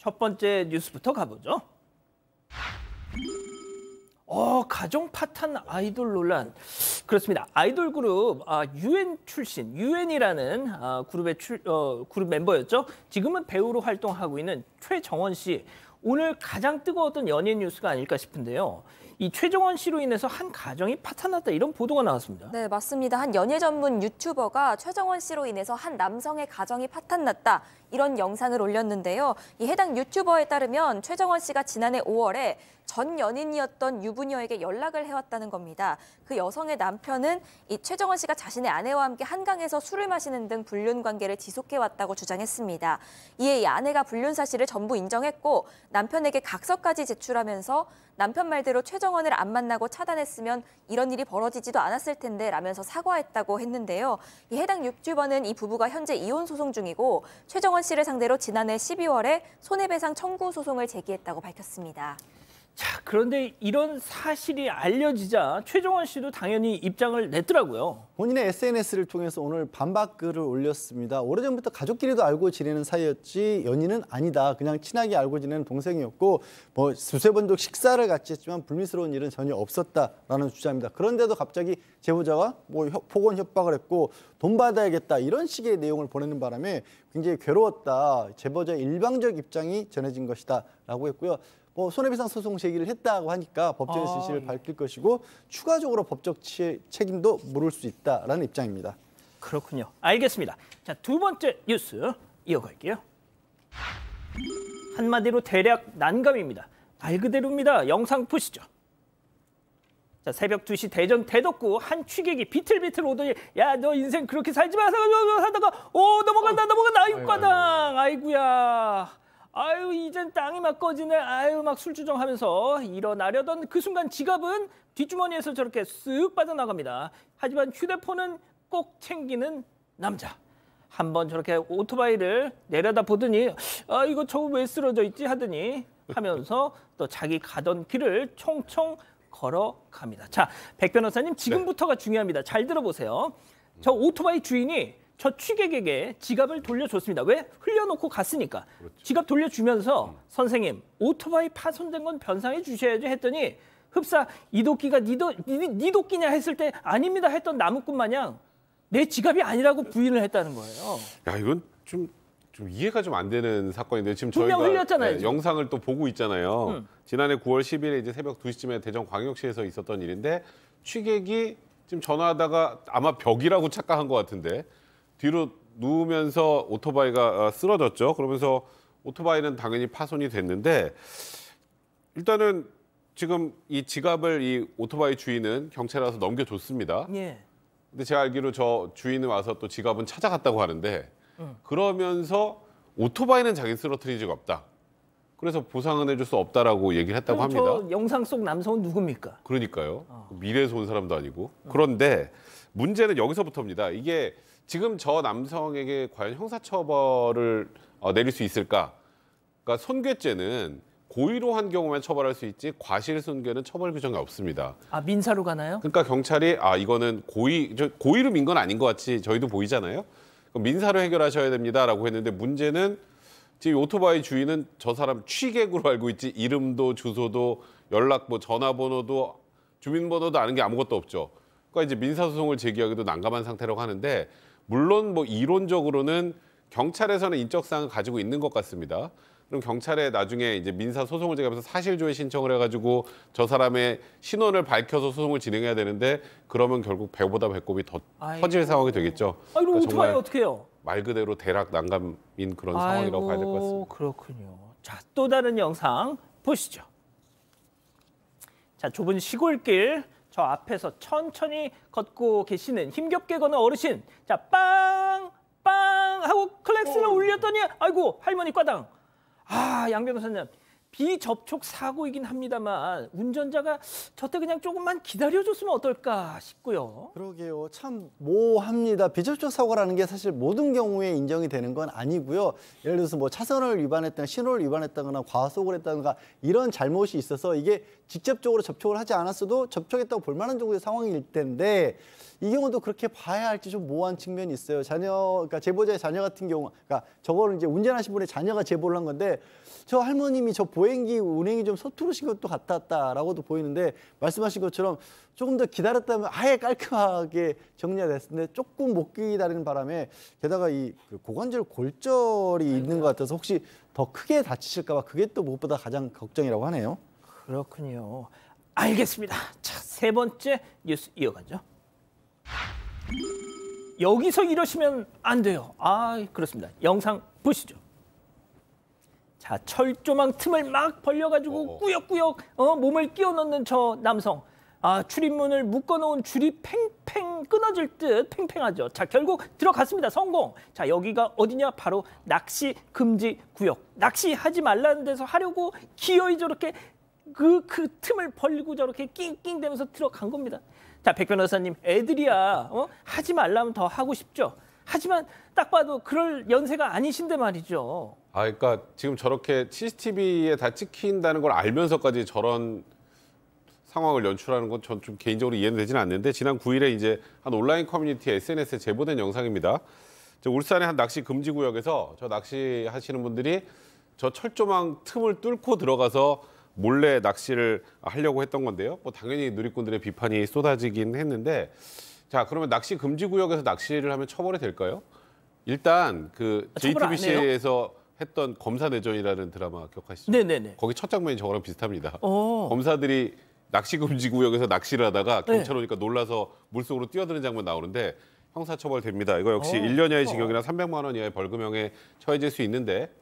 첫 번째 뉴스부터 가보죠. 가정 파탄 아이돌 논란. 그렇습니다. 아이돌 그룹 UN 출신, UN이라는 그룹의 그룹 멤버였죠. 지금은 배우로 활동하고 있는 최정원 씨. 오늘 가장 뜨거웠던 연예 뉴스가 아닐까 싶은데요. 이 최정원 씨로 인해서 한 가정이 파탄났다 이런 보도가 나왔습니다. 네, 맞습니다. 한 연예 전문 유튜버가 최정원 씨로 인해서 한 남성의 가정이 파탄났다 이런 영상을 올렸는데요. 이 해당 유튜버에 따르면 최정원 씨가 지난해 5월에 전 연인이었던 유부녀에게 연락을 해왔다는 겁니다. 그 여성의 남편은 이 최정원 씨가 자신의 아내와 함께 한강에서 술을 마시는 등 불륜 관계를 지속해왔다고 주장했습니다. 이에 이 아내가 불륜 사실을 전부 인정했고 남편에게 각서까지 제출하면서 남편 말대로 최정원을 안 만나고 차단했으면 이런 일이 벌어지지도 않았을 텐데 라면서 사과했다고 했는데요. 이 해당 유튜버는 이 부부가 현재 이혼 소송 중이고 최정원 씨를 상대로 지난해 12월에 손해배상 청구 소송을 제기했다고 밝혔습니다. 자, 그런데 이런 사실이 알려지자 최정원 씨도 당연히 입장을 냈더라고요. 본인의 SNS를 통해서 오늘 반박 글을 올렸습니다. 오래전부터 가족끼리도 알고 지내는 사이였지 연인은 아니다. 그냥 친하게 알고 지내는 동생이었고 두세 번 정도 식사를 같이 했지만 불미스러운 일은 전혀 없었다라는 주장입니다. 그런데도 갑자기 제보자가 폭언 협박을 했고 돈 받아야겠다 이런 식의 내용을 보내는 바람에 굉장히 괴로웠다. 제보자의 일방적 입장이 전해진 것이다라고 했고요. 손해배상 소송 제기를 했다고 하니까 법적인 진실을 밝힐 것이고 추가적으로 법적 책임도 물을 수 있다라는 입장입니다. 그렇군요. 알겠습니다. 자, 두 번째 뉴스 이어갈게요. 한마디로 대략 난감입니다. 말 그대로입니다. 영상 보시죠. 자, 새벽 2시 대전 대덕구 한 취객이 비틀비틀 오더니 야, 너 인생 그렇게 살지 마 하다가 넘어간다. 아이고 과당. 아이고야. 아유, 이젠 땅이 막 꺼지네. 아유, 막 술주정하면서 일어나려던 그 순간 지갑은 뒷주머니에서 저렇게 쓱 빠져나갑니다. 하지만 휴대폰은 꼭 챙기는 남자. 한번 저렇게 오토바이를 내려다 보더니 이거 저거 왜 쓰러져 있지 하더니 하면서 또 자기 가던 길을 총총 걸어갑니다. 자, 백 변호사님 지금부터가 중요합니다. 잘 들어보세요. 저 오토바이 주인이 저 취객에게 지갑을 돌려줬습니다. 왜? 흘려놓고 갔으니까. 그렇죠. 지갑 돌려주면서 선생님 오토바이 파손된 건 변상해 주셔야죠 했더니 흡사 이 도끼가 니 도끼냐 했을 때 아닙니다 했던 나무꾼 마냥 내 지갑이 아니라고 부인을 했다는 거예요. 야, 이건 좀 이해가 좀 안 되는 사건인데 지금 분명 저희가 흘렸잖아요, 영상을 또 보고 있잖아요. 지난해 9월 10일에 이제 새벽 2시쯤에 대전광역시에서 있었던 일인데 취객이 지금 전화하다가 아마 벽이라고 착각한 것 같은데 뒤로 누우면서 오토바이가 쓰러졌죠. 그러면서 오토바이는 당연히 파손이 됐는데 일단은 지금 이 지갑을 이 오토바이 주인은 경찰에 와서 넘겨줬습니다. 예. 근데 제가 알기로 저 주인은 와서 또 지갑은 찾아갔다고 하는데 그러면서 오토바이는 자기 쓰러뜨린 적 없다. 그래서 보상은 해줄 수 없다라고 얘기를 했다고 합니다. 저 영상 속 남성은 누굽니까? 그러니까요. 미래에서 온 사람도 아니고. 그런데 문제는 여기서부터입니다. 이게 지금 저 남성에게 과연 형사처벌을 내릴 수 있을까? 그러니까 손괴죄는 고의로 한 경우만 처벌할 수 있지 과실손괴는 처벌 규정이 없습니다. 민사로 가나요? 그러니까 경찰이 이거는 고의로 민 건 아닌 것 같이 저희도 보이잖아요. 그럼 민사로 해결하셔야 됩니다라고 했는데 문제는 지금 오토바이 주인은 저 사람 취객으로 알고 있지 이름도 주소도 연락 전화번호도 주민번호도 아는 게 아무것도 없죠. 그러니까 이제 민사소송을 제기하기도 난감한 상태라고 하는데 물론 이론적으로는 경찰에서는 인적사항을 가지고 있는 것 같습니다. 그럼 경찰에 나중에 이제 민사소송을 제기하면서 사실조회 신청을 해가지고 저 사람의 신원을 밝혀서 소송을 진행해야 되는데 그러면 결국 배보다 배꼽이 더 터질 상황이 되겠죠. 그러니까 오토바이 어떻게 해요? 말 그대로 대략 난감인 그런 상황이라고 봐야 될 것 같습니다. 그렇군요. 자, 또 다른 영상 보시죠. 자, 좁은 시골길 저 앞에서 천천히 걷고 계시는 힘겹게 걷는 어르신. 자, 빵! 하고 클락슨을 울렸더니 아이고 할머니 과당. 양 변호사님. 비접촉 사고이긴 합니다만 운전자가 저때 그냥 조금만 기다려줬으면 어떨까 싶고요. 그러게요. 참 모호합니다. 비접촉 사고라는 게 사실 모든 경우에 인정이 되는 건 아니고요. 예를 들어서 차선을 위반했다거나 신호를 위반했다거나 과속을 했다거나 이런 잘못이 있어서 이게 직접적으로 접촉을 하지 않았어도 접촉했다고 볼 만한 정도의 상황일 텐데 이 경우도 그렇게 봐야 할지 좀 모호한 측면이 있어요. 그러니까 제보자의 자녀 같은 경우, 그러니까 저거를 이제 운전하신 분의 자녀가 제보를 한 건데 저 할머님이 저 보행기 운행이 좀 서투르신 것도 같았다라고도 보이는데 말씀하신 것처럼 조금 더 기다렸다면 아예 깔끔하게 정리가 됐을 텐데 조금 못 기다리는 바람에 게다가 그 고관절 골절이 있는 것 같아서 혹시 더 크게 다치실까 봐 그게 또 무엇보다 가장 걱정이라고 하네요. 그렇군요. 알겠습니다. 자, 세 번째 뉴스 이어가죠. 여기서 이러시면 안 돼요. 그렇습니다. 영상 보시죠. 자, 철조망 틈을 막 벌려가지고 꾸역꾸역 몸을 끼워 넣는 저 남성. 출입문을 묶어놓은 줄이 팽팽 끊어질 듯 팽팽하죠. 자, 결국 들어갔습니다. 성공. 자, 여기가 어디냐? 바로 낚시 금지 구역. 낚시하지 말라는 데서 하려고 기어이 저렇게 그 틈을 벌리고 저렇게 낑낑대면서 들어간 겁니다. 자, 백 변호사님, 애들이야 하지 말라면 더 하고 싶죠. 하지만 딱 봐도 그럴 연세가 아니신데 말이죠. 그러니까 지금 저렇게 CCTV에 다 찍힌다는 걸 알면서까지 저런 상황을 연출하는 건 전 좀 개인적으로 이해는 되지는 않는데 지난 9일에 이제 한 온라인 커뮤니티 SNS에 제보된 영상입니다. 울산의 한 낚시 금지 구역에서 저 낚시하시는 분들이 저 철조망 틈을 뚫고 들어가서 몰래 낚시를 하려고 했던 건데요. 당연히 누리꾼들의 비판이 쏟아지긴 했는데 자, 그러면 낚시 금지 구역에서 낚시를 하면 처벌이 될까요? 일단 그 JTBC에서 했던 검사 내전이라는 드라마 기억하시죠? 네네네. 거기 첫 장면이 저거랑 비슷합니다. 검사들이 낚시 금지 구역에서 낚시를 하다가 경찰 오니까 놀라서 물속으로 뛰어드는 장면 나오는데 형사처벌 됩니다. 이거 역시 1년 이하의 징역이나 300만 원 이하의 벌금형에 처해질 수 있는데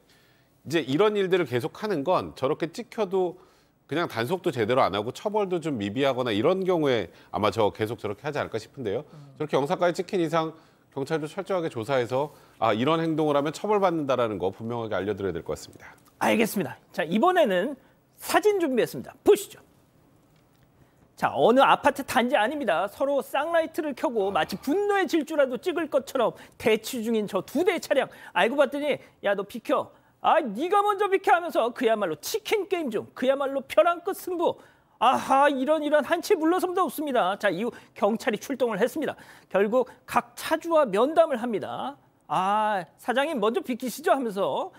이제 이런 일들을 계속하는 건 저렇게 찍혀도 그냥 단속도 제대로 안 하고 처벌도 좀 미비하거나 이런 경우에 아마 계속 저렇게 하지 않을까 싶은데요. 저렇게 영상까지 찍힌 이상 경찰도 철저하게 조사해서 이런 행동을 하면 처벌받는다라는 거 분명하게 알려드려야 될 것 같습니다. 알겠습니다. 자, 이번에는 사진 준비했습니다. 보시죠. 자, 어느 아파트 단지 아닙니다. 서로 쌍라이트를 켜고 마치 분노의 질주라도 찍을 것처럼 대치 중인 저 두 대의 차량. 알고 봤더니 야, 너 비켜. 네가 먼저 비켜 하면서 그야말로 치킨 게임 중 그야말로 벼랑 끝 승부. 이런 한치 물러섬도 없습니다. 자, 이후 경찰이 출동을 했습니다. 결국 각 차주와 면담을 합니다. 사장님 먼저 비키시죠 하면서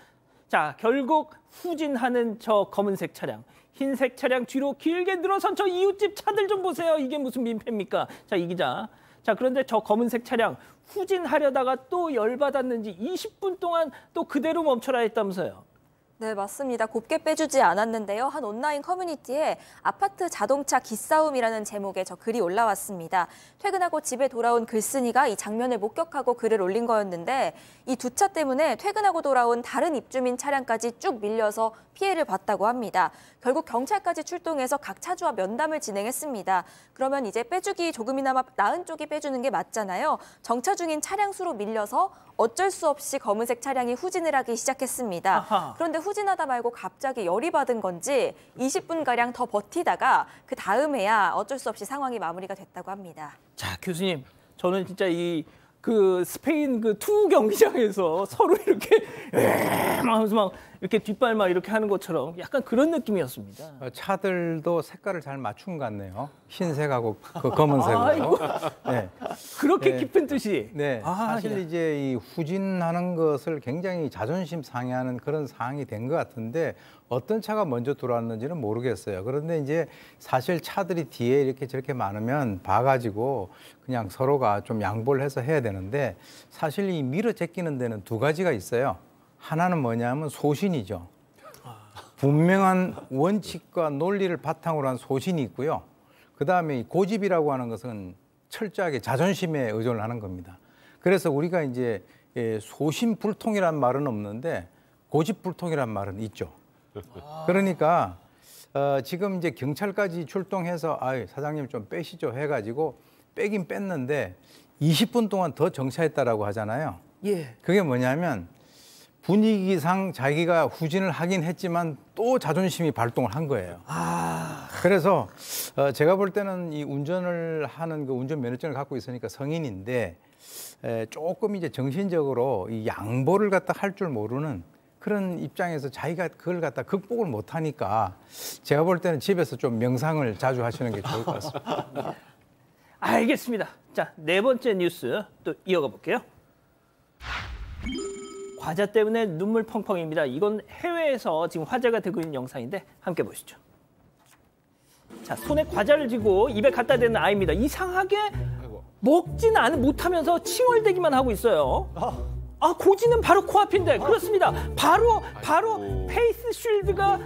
자, 결국 후진하는 저 검은색 차량. 흰색 차량 뒤로 길게 늘어선 저 이웃집 차들 좀 보세요. 이게 무슨 민폐입니까? 자, 이 기자. 자, 그런데 저 검은색 차량 후진하려다가 또 열받았는지 20분 동안 또 그대로 멈춰라 했다면서요. 네, 맞습니다. 곱게 빼주지 않았는데요. 한 온라인 커뮤니티에 아파트 자동차 기싸움이라는 제목의 저 글이 올라왔습니다. 퇴근하고 집에 돌아온 글쓴이가 이 장면을 목격하고 글을 올린 거였는데 이 두 차 때문에 퇴근하고 돌아온 다른 입주민 차량까지 쭉 밀려서 피해를 봤다고 합니다. 결국 경찰까지 출동해서 각 차주와 면담을 진행했습니다. 그러면 이제 빼주기 조금이나마 나은 쪽이 빼주는 게 맞잖아요. 정차 중인 차량 수로 밀려서 어쩔 수 없이 검은색 차량이 후진을 하기 시작했습니다. 그런데 후진하다 말고 갑자기 열이 받은 건지 20분가량 더 버티다가 그 다음에야 어쩔 수 없이 상황이 마무리가 됐다고 합니다. 자, 교수님, 저는 진짜 스페인 투 경기장에서 서로 이렇게 하면서 막 이렇게 뒷발 막 이렇게 하는 것처럼 약간 그런 느낌이었습니다. 차들도 색깔을 잘 맞춘 것 같네요. 흰색하고 그 검은색으로. 네. 그렇게 깊은 뜻이. 네. 사실 이제 이 후진하는 것을 굉장히 자존심 상해하는 그런 상황이 된 것 같은데 어떤 차가 먼저 들어왔는지는 모르겠어요. 그런데 이제 사실 차들이 뒤에 이렇게 저렇게 많으면 봐가지고 그냥 서로가 좀 양보를 해서 해야 되는데 사실 이 밀어 제끼는 데는 두 가지가 있어요. 하나는 뭐냐면 소신이죠. 분명한 원칙과 논리를 바탕으로 한 소신이 있고요. 그다음에 이 고집이라고 하는 것은 철저하게 자존심에 의존을 하는 겁니다. 그래서 우리가 이제 소신불통이란 말은 없는데 고집불통이란 말은 있죠. 그러니까 지금 이제 경찰까지 출동해서 사장님 좀 빼시죠 해가지고 빼긴 뺐는데 20분 동안 더 정차했다라고 하잖아요. 예. 그게 뭐냐면 분위기상 자기가 후진을 하긴 했지만 또 자존심이 발동을 한 거예요. 그래서 제가 볼 때는 이 운전을 하는 그 운전면허증을 갖고 있으니까 성인인데 조금 이제 정신적으로 이 양보를 갖다 할 줄 모르는 그런 입장에서 자기가 그걸 갖다 극복을 못 하니까 제가 볼 때는 집에서 좀 명상을 자주 하시는 게 좋을 것 같습니다. 알겠습니다. 자, 네 번째 뉴스 또 이어가 볼게요. 과자 때문에 눈물 펑펑입니다. 이건 해외에서 지금 화제가 되고 있는 영상인데 함께 보시죠. 자, 손에 과자를 쥐고 입에 갖다 대는 아이입니다. 이상하게 먹지는 못하면서 칭얼대기만 하고 있어요. 고지는 바로 코앞인데 그렇습니다. 바로 페이스 쉴드가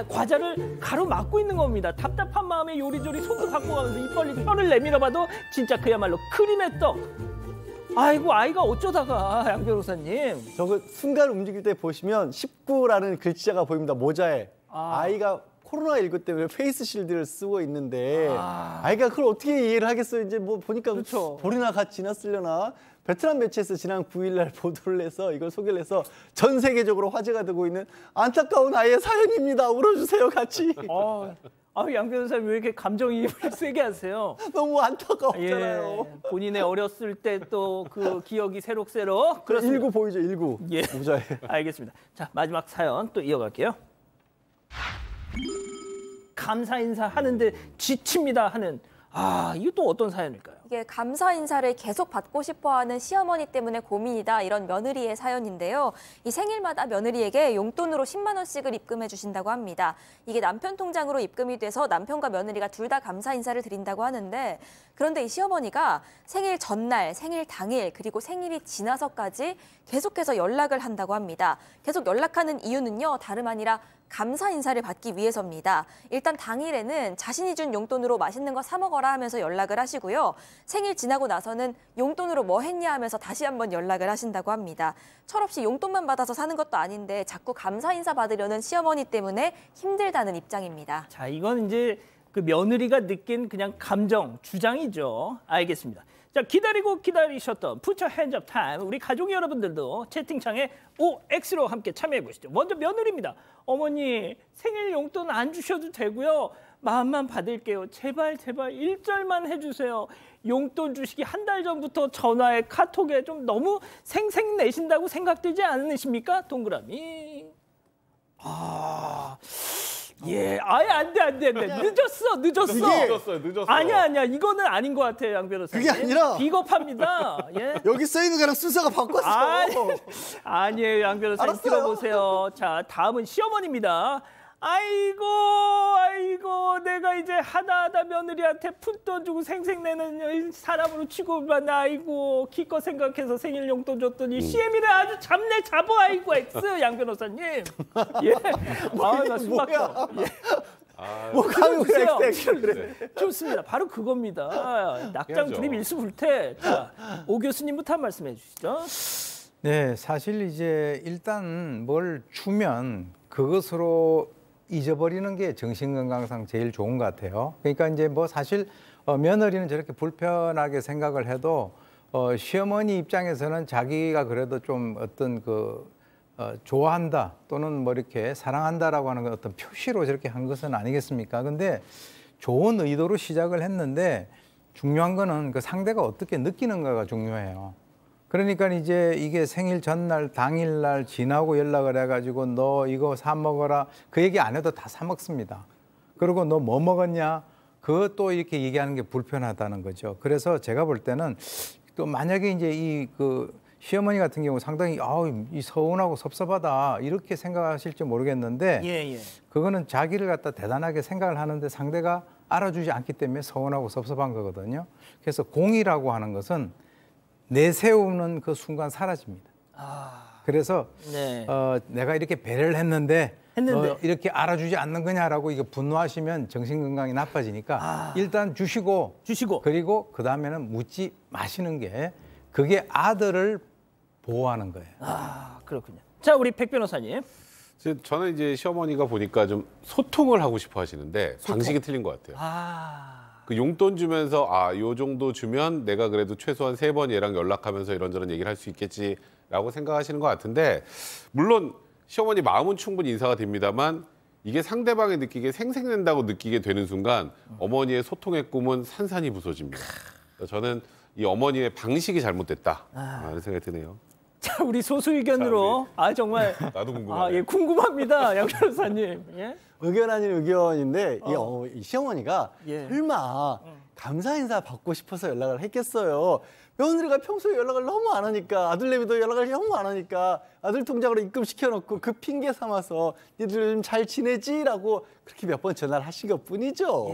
과자를 가로막고 있는 겁니다. 답답한 마음에 요리조리 손도 바꿔가면서 입 벌리고 혀를 내밀어봐도 진짜 그야말로 크림의 떡. 아이고 아이가 어쩌다가 양 변호사님. 저거 순간 움직일 때 보시면 19라는 글자가 보입니다. 모자에. 아이가 코로나19 때문에 페이스 실드를 쓰고 있는데 아이가 그걸 어떻게 이해를 하겠어요. 이제 뭐 보니까 그렇죠. 볼이나 같이 지났으려나. 베트남 매체에서 지난 9일 날 보도를 해서 이걸 소개를 해서 전 세계적으로 화제가 되고 있는 안타까운 아이의 사연입니다. 울어주세요 같이. 양 변호사님 왜 이렇게 감정이입을 세게 하세요? 너무 안타까웠잖아요. 예, 본인의 어렸을 때 또 그 기억이 새록새록. 그렇습니다. 19 보이죠? 19. 예. 모자에. 알겠습니다. 자, 마지막 사연 또 이어갈게요. 감사 인사 하는데 지칩니다 하는 이거 또 어떤 사연일까요? 이게 감사 인사를 계속 받고 싶어하는 시어머니 때문에 고민이다 이런 며느리의 사연인데요. 이 생일마다 며느리에게 용돈으로 10만 원씩을 입금해 주신다고 합니다. 이게 남편 통장으로 입금이 돼서 남편과 며느리가 둘 다 감사 인사를 드린다고 하는데 그런데 이 시어머니가 생일 전날, 생일 당일 그리고 생일이 지나서까지 계속해서 연락을 한다고 합니다. 계속 연락하는 이유는요. 다름 아니라 감사 인사를 받기 위해서입니다. 일단 당일에는 자신이 준 용돈으로 맛있는 거 사 먹어라 하면서 연락을 하시고요. 생일 지나고 나서는 용돈으로 뭐 했냐 하면서 다시 한번 연락을 하신다고 합니다. 철없이 용돈만 받아서 사는 것도 아닌데 자꾸 감사 인사 받으려는 시어머니 때문에 힘들다는 입장입니다. 자, 이건 이제 그 며느리가 느낀 그냥 감정, 주장이죠. 알겠습니다. 자, 기다리셨던 Put Your Hands Up Time. 우리 가족 여러분들도 채팅창에 OX로 함께 참여해 보시죠. 먼저 며느리입니다. 어머니, 생일 용돈 안 주셔도 되고요. 마음만 받을게요. 제발 1절만 해주세요. 용돈 주시기 한 달 전부터 전화에 카톡에 좀 너무 생색내신다고 생각되지 않으십니까? 동그라미. 예, 아예 안 돼. 늦었어. 늦었어요. 아니야. 이거는 아닌 것 같아요, 양 변호사님. 그게 아니라 비겁합니다. 예. 여기 써 있는 거랑 순서가 바꿨어. 아니에요, 양 변호사님. 알았어요. 들어보세요. 자, 다음은 시어머니입니다. 아이고, 내가 이제 하다 며느리한테 푼돈 주고 생색내는 사람으로 취급받나. 아이고, 기껏 생각해서 생일 용돈 줬더니 CM이를 아주 잡어. 아이고, X, 양 변호사님. 예. 나 숨 막혀. 예. 그래. 좋습니다. 바로 그겁니다. 낙장 드립 일수불태. 자, 오 교수님부터 한 말씀해 주시죠. 네, 사실 이제 일단 뭘 주면 그것으로 잊어버리는 게 정신건강상 제일 좋은 것 같아요. 그러니까 이제 뭐 사실 며느리는 저렇게 불편하게 생각을 해도 시어머니 입장에서는 자기가 그래도 좀 어떤 좋아한다 또는 뭐 이렇게 사랑한다라고 하는 어떤 표시로 저렇게 한 것은 아니겠습니까? 근데 좋은 의도로 시작을 했는데 중요한 거는 그 상대가 어떻게 느끼는가가 중요해요. 그러니까 이제 이게 생일 전날, 당일날 지나고 연락을 해가지고 너 이거 사 먹어라. 그 얘기 안 해도 다 사 먹습니다. 그리고 너 뭐 먹었냐? 그것도 이렇게 얘기하는 게 불편하다는 거죠. 그래서 제가 볼 때는 또 만약에 이제 시어머니 같은 경우 상당히 이 서운하고 섭섭하다 이렇게 생각하실지 모르겠는데 예. 그거는 자기를 갖다 대단하게 생각을 하는데 상대가 알아주지 않기 때문에 서운하고 섭섭한 거거든요. 그래서 공이라고 하는 것은 내세우는 그 순간 사라집니다. 그래서 네. 내가 이렇게 배려를 했는데 이렇게 알아주지 않는 거냐라고 이거 분노하시면 정신건강이 나빠지니까 일단 주시고 그리고 그 다음에는 묻지 마시는 게 그게 아들을 보호하는 거예요. 그렇군요. 자, 우리 백 변호사님. 저는 이제 시어머니가 보니까 좀 소통을 하고 싶어 하시는데 방식이 틀린 것 같아요. 그 용돈 주면서 요 정도 주면 내가 그래도 최소한 3번 얘랑 연락하면서 이런저런 얘기를 할 수 있겠지라고 생각하시는 것 같은데 물론 시어머니 마음은 충분히 인사가 됩니다만 이게 상대방이 느끼게 생색낸다고 느끼게 되는 순간 어머니의 소통의 꿈은 산산이 부서집니다. 저는 이 어머니의 방식이 잘못됐다 이런 생각이 드네요. 자, 우리 소수 의견으로 정말 나도 궁금하네. 예, 궁금합니다, 양 변호사님. 예? 의견 아닌 의견인데 이 시어머니가 예. 설마 감사 인사 받고 싶어서 연락을 했겠어요. 며느리가 평소에 연락을 너무 안 하니까 아들내미도 연락을 너무 안 하니까 아들 통장으로 입금시켜놓고 그 핑계 삼아서 니들 좀 잘 지내지라고 그렇게 몇 번 전화를 하신 것뿐이죠.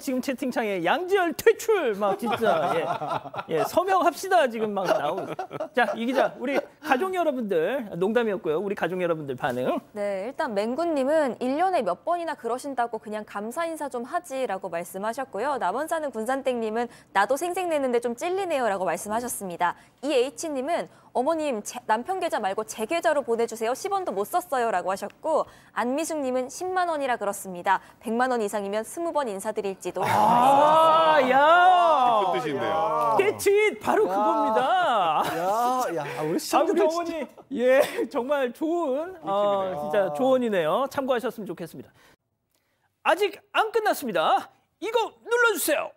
지금 채팅창에 양지열 퇴출 막 진짜 예, 서명합시다 지금 막 나오고 있어요. 자, 이 기자, 우리 가족 여러분들, 농담이었고요. 우리 가족 여러분들 반응. 네, 일단 맹구님은 1년에 몇 번이나 그러신다고 그냥 감사 인사 좀 하지라고 말씀하셨고요. 남원사는 군산땡님은 나도 생색내는데 좀 찔리네요라고 말씀하셨습니다. 이H님은 어머님 남편 계좌 말고 제 계좌로 보내주세요. 10원도 못 썼어요라고 하셨고, 안미숙님은 10만 원이라 그렇습니다. 100만 원 이상이면 20번 인사드릴지도. 야, 깊은 뜻인데요. 깨치 바로 그겁니다. 우리 시청자들 어머니, 예, 정말 좋은 진짜 조언이네요. 참고하셨으면 좋겠습니다. 아직 안 끝났습니다. 이거 눌러주세요.